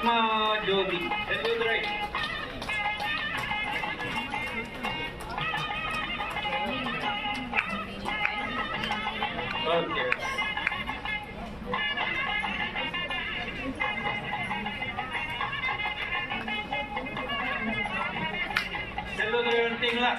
Padma Jyoti. Tell you the right. Okay. Tell you the thing la.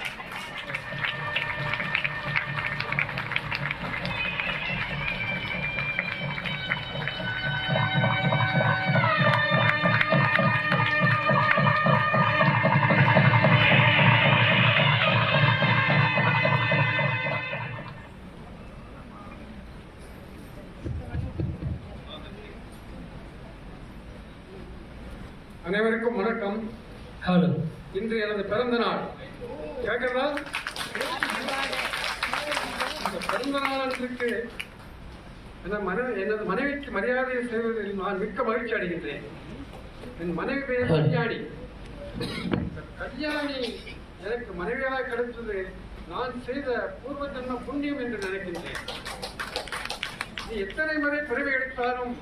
அனைவருக்கும் வணக்கம். Hello. இன்று எனது பிறந்த நாள். கேட்கிறதா? இந்த பிறந்த நாளுக்கு எனது மனைவிக்கு மரியாதை செய்வதில் நான் மிக்க மகிழ்ச்சி அடைகின்றேன். என் மனைவி பெயர் கல்யாணி. கல்யாணி எனக்கு மனைவியாக கிடைத்தது நான் செய்த பூர்வ ஜன்ம புண்ணியம் என்று நினைக்கின்றேன். நீ எத்தனை முறை பிறவி எடுத்தாலும்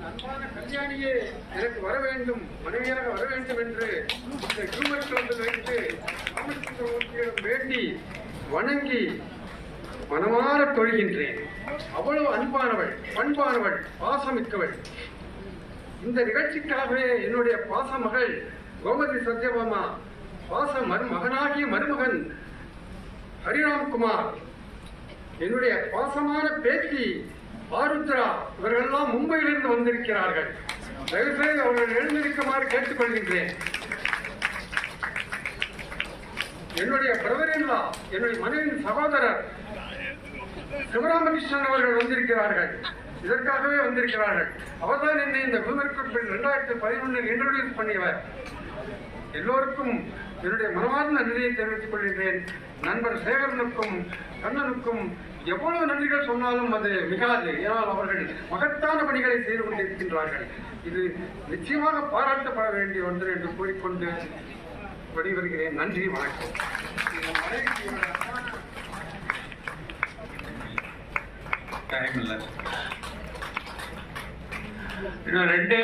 அன்பான கல்யாணியே எனக்கு வர வேண்டும், மனைவியாக வர வேண்டும் என்று இந்த ஹியூமன் கிளப்பில் வைத்து ராமச்சந்திரமூர்த்தியிடம் வேண்டி வணங்கி மனமாற தொழுகின்றேன். அவ்வளவு அன்பானவள், பண்பானவள், பாசமிக்கவள். இந்த நிகழ்ச்சிக்காகவே என்னுடைய பாச மகள் கோமதி சத்யபாமா, பாச மகனாகிய மருமகன் ஹரிராம்குமார், என்னுடைய பாசமான பேத்தி ஆருத்ரா, இவர்களெல்லாம் மும்பையிலிருந்து வந்திருக்கிறார்கள். தயவுசெய்து அவர்கள் எழுந்திருக்குமாறு கேட்டுக்கொள்கின்றேன். என்னுடைய பிரதர்-இன்-லா, என்னுடைய மனைவியின் சகோதரர் சிவராமகிருஷ்ணன் அவர்கள் வந்திருக்கிறார்கள். இதற்காகவே வந்திருக்கிறார்கள். அவர்தான் என்னை இந்த விமர்சனத்தில் 2011 இன்ட்ரோடியூஸ் பண்ணியவர். எல்லோருக்கும் என்னுடைய மனமார்ந்த நன்றியை தெரிவித்துக் கொள்கின்றேன். நண்பர் சேகரனுக்கும் கண்ணனுக்கும் எவ்வளவு நன்றிகள் சொன்னாலும் அது மிகாது. ஏனால் அவர்கள் மகத்தான பணிகளை செய்து கொண்டிருக்கின்றார்கள். இது நிச்சயமாக பாராட்டப்பட வேண்டிய ஒன்று என்று கூறிக்கொண்டு வெளிவருகிறேன். நன்றி, வணக்கம். டைம் இல்லை. இன்னும் 2